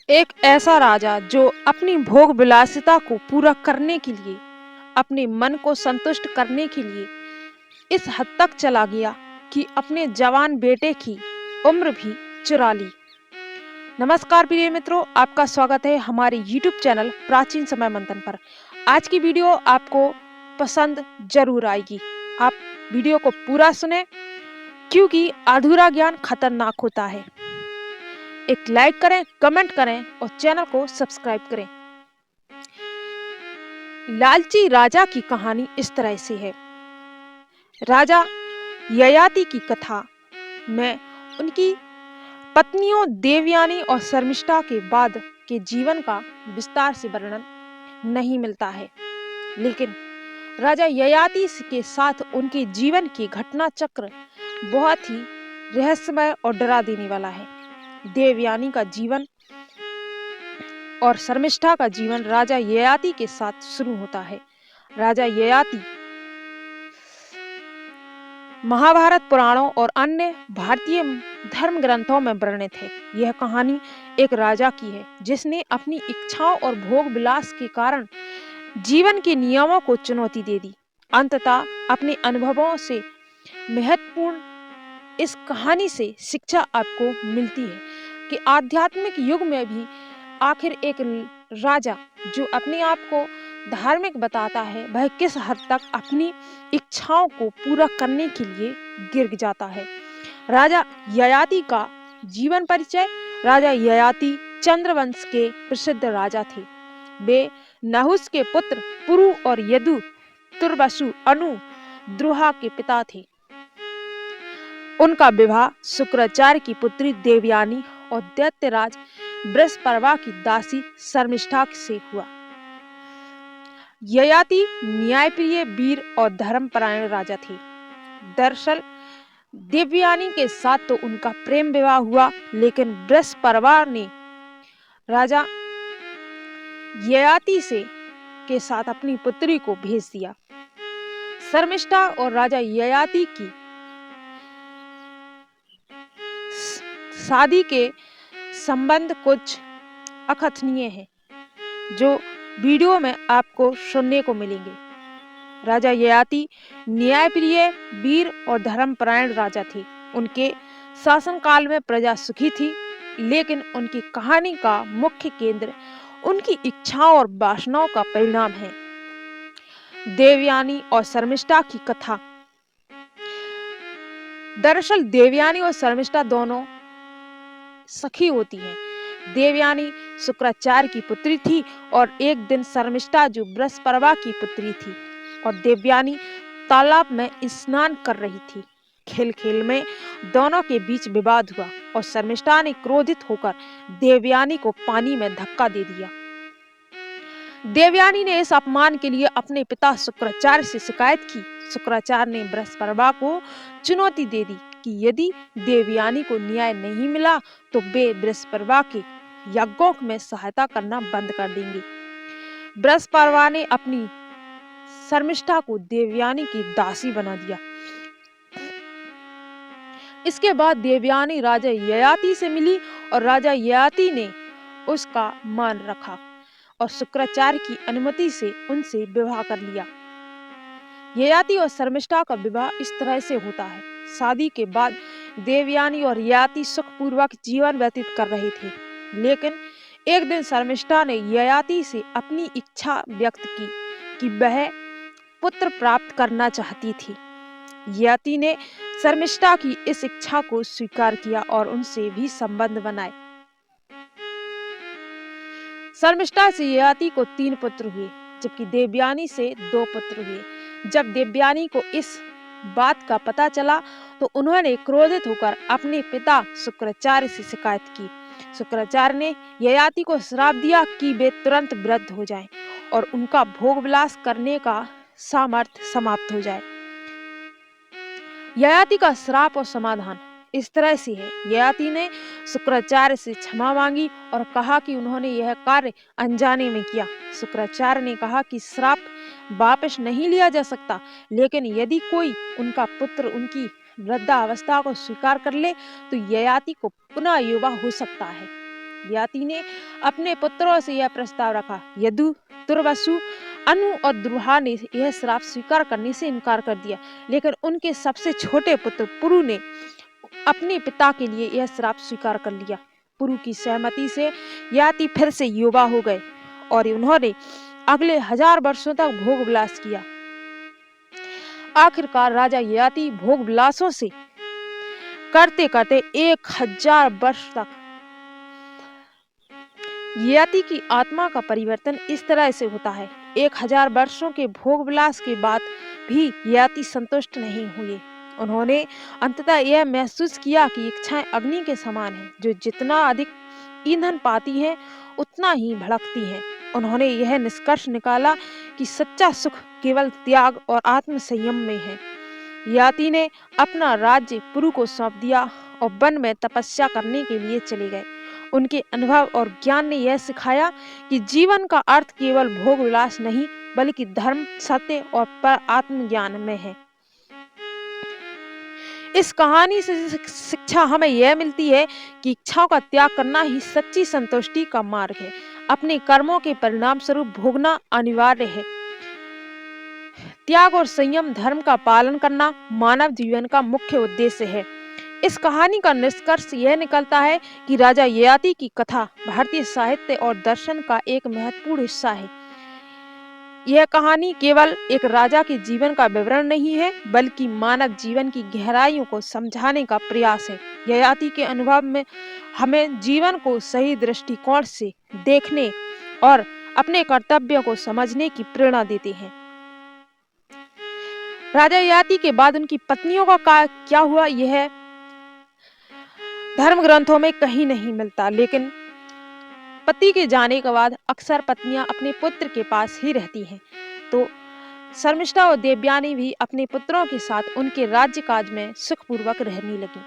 एक ऐसा राजा जो अपनी भोग विलासिता को पूरा करने के लिए, अपने मन को संतुष्ट करने के लिए इस हद तक चला गया कि अपने जवान बेटे की उम्र भी चुरा ली। नमस्कार प्रिय मित्रों, आपका स्वागत है हमारे YouTube चैनल प्राचीन समय मंथन पर। आज की वीडियो आपको पसंद जरूर आएगी। आप वीडियो को पूरा सुने क्योंकि अधूरा ज्ञान खतरनाक होता है। एक लाइक करें, कमेंट करें और चैनल को सब्सक्राइब करें। लालची राजा की कहानी इस तरह से है। राजा ययाति की कथा में उनकी पत्नियों देवयानी और शर्मिष्ठा के बाद के जीवन का विस्तार से वर्णन नहीं मिलता है, लेकिन राजा ययाति के साथ उनके जीवन के घटना चक्र बहुत ही रहस्यमय और डरा देने वाला है। देवयानी का जीवन और शर्मिष्ठा का जीवन राजा ययाति के साथ शुरू होता है। राजा ययाति महाभारत पुराणों और अन्य भारतीय धर्म ग्रंथों में वर्णित है। यह कहानी एक राजा की है जिसने अपनी इच्छाओं और भोग विलास के कारण जीवन के नियमों को चुनौती दे दी। अंततः अपने अनुभवों से महत्वपूर्ण इस कहानी से शिक्षा आपको मिलती है कि आध्यात्मिक युग में भी आखिर एक राजा जो अपने आप को धार्मिक बताता है, वह किस हद तक अपनी इच्छाओं को पूरा करने के लिए गिर जाता है। राजा ययाति का जीवन परिचय। राजा ययाति चंद्रवंश के प्रसिद्ध राजा थे। वे नहुस के पुत्र पुरु और यदु, तुर्वसु, अनु, द्रुहा के पिता थे। उनका विवाह शुक्राचार्य की पुत्री देवयानी और दैत्यराज बृहस्पति की दासी शर्मिष्ठा से हुआ। ययाति न्यायप्रिय, वीर और धर्मपरायण राजा थे। दरअसल देवयानी के साथ तो उनका प्रेम विवाह हुआ, लेकिन बृहस्पति ने राजा ययाति के साथ अपनी पुत्री को भेज दिया। शर्मिष्ठा और राजा ययाति की शादी के संबंध कुछ अकथनीय हैं, जो वीडियो में आपको सुनने को मिलेंगे। राजा ययाति न्यायप्रिय, वीर और धर्मपरायण राजा थे। उनके शासनकाल में प्रजा सुखी थी, लेकिन उनकी कहानी का मुख्य केंद्र उनकी इच्छाओं और वासनाओं का परिणाम है। देवयानी और शर्मिष्ठा की कथा। दरअसल देवयानी और शर्मिष्ठा दोनों सखी होती हैं। देवयानी शुक्राचार्य की पुत्री थी और एक दिन शर्मिष्ठा जो बृहस्पति की पुत्री थी और देवयानी तालाब में स्नान कर रही थी। खेल खेल में दोनों के बीच विवाद हुआ और शर्मिष्ठा ने क्रोधित होकर देवयानी को पानी में धक्का दे दिया। देवयानी ने इस अपमान के लिए अपने पिता शुक्राचार्य से शिकायत की। शुक्राचार्य ने बृहस्पति को चुनौती दे दी कि यदि देवयानी को न्याय नहीं मिला तो वे बृहस्पति के यज्ञों में सहायता करना बंद कर देंगे। बृहस्पति ने अपनी शर्मिष्ठा को देवयानी की दासी बना दिया। इसके बाद देवयानी राजा ययाति से मिली और राजा ययाति ने उसका मान रखा और शुक्राचार्य की अनुमति से उनसे विवाह कर लिया। ययाति और शर्मिष्ठा का विवाह इस तरह से होता है। शादी के बाद देवयानी और ययाति सुखपूर्वक जीवन व्यतीत कर रहे थे, लेकिन एक दिन शर्मिष्ठा ने ययाति से अपनी इच्छा व्यक्त की कि वह पुत्र प्राप्त करना चाहती थी। ययाति ने शर्मिष्ठा की इस इच्छा को स्वीकार किया और उनसे भी संबंध बनाए। शर्मिष्ठा से ययाति को 3 पुत्र हुए, जबकि देवयानी से 2 पुत्र हुए। जब देवयानी को इस बात का पता चला तो उन्होंने क्रोधित होकर अपने पिता शुक्राचार्य से शिकायत की। शुक्राचार्य ने ययाति को श्राप दिया कि वे तुरंत वृद्ध हो जाएं और उनका भोग विलास करने का सामर्थ्य समाप्त हो जाए। ययाति का श्राप और समाधान इस तरह से है। ययाति ने शुक्राचार्य से क्षमा मांगी और कहा कि उन्होंने यह कार्य अनजाने में किया। शुक्राचार्य ने कहा कि श्राप वापस नहीं लिया जा सकता, लेकिन यदि कोई उनका पुत्र उनकी वृद्धावस्था को स्वीकार कर ले तो ययाति को पुनः युवा हो सकता है। ययाति ने अपने पुत्रों से यह प्रस्ताव रखा। यदु, तुर्वसु, अनु और द्रुहा ने यह श्राप स्वीकार करने से इनकार कर दिया, लेकिन उनके सबसे छोटे पुत्र पुरु ने अपने पिता के लिए यह श्राप स्वीकार कर लिया। पुरु की सहमति से ययाति फिर से युवा हो गए और उन्होंने अगले 1000 वर्षों तक भोग विलास किया। आखिरकार राजा ययाति भोग विलासों से करते करते 1000 वर्ष तक ययाति की आत्मा का परिवर्तन इस तरह से होता है। 1000 वर्षों के भोग विलास के बाद भी ययाति संतुष्ट नहीं हुए। उन्होंने अंततः यह महसूस किया कि इच्छाएं अग्नि के समान हैं, जो जितना अधिक ईंधन पाती हैं उतना ही भड़कती हैं। उन्होंने यह निष्कर्ष निकाला कि सच्चा सुख केवल त्याग और आत्म संयम में है। ययाति ने अपना राज्य पुरु को सौंप दिया और वन में तपस्या करने के लिए चले गए। उनके अनुभव और ज्ञान ने यह सिखाया कि जीवन का अर्थ केवल भोग विलास नहीं, बल्कि धर्म, सत्य और पर आत्मज्ञान में है। इस कहानी से शिक्षा हमें यह मिलती है कि इच्छाओं का त्याग करना ही सच्ची संतुष्टि का मार्ग है। अपने कर्मों के परिणाम स्वरूप भोगना अनिवार्य है। त्याग और संयम धर्म का पालन करना मानव जीवन का मुख्य उद्देश्य है। इस कहानी का निष्कर्ष यह निकलता है कि राजा ययाति की कथा भारतीय साहित्य और दर्शन का एक महत्वपूर्ण हिस्सा है। यह कहानी केवल एक राजा के जीवन का विवरण नहीं है, बल्कि मानव जीवन की गहराइयों को समझाने का प्रयास है। ययाति के अनुभव में हमें जीवन को सही दृष्टिकोण से देखने और अपने कर्तव्यों को समझने की प्रेरणा देते हैं। राजा ययाति के बाद उनकी पत्नियों का क्या हुआ, यह धर्म ग्रंथों में कहीं नहीं मिलता, लेकिन पति के जाने के बाद अक्सर पत्नियां अपने पुत्र के पास ही रहती हैं। तो शर्मिष्ठा और देवयानी भी अपने पुत्रों के साथ उनके राज्य काज में सुखपूर्वक रहने लगी।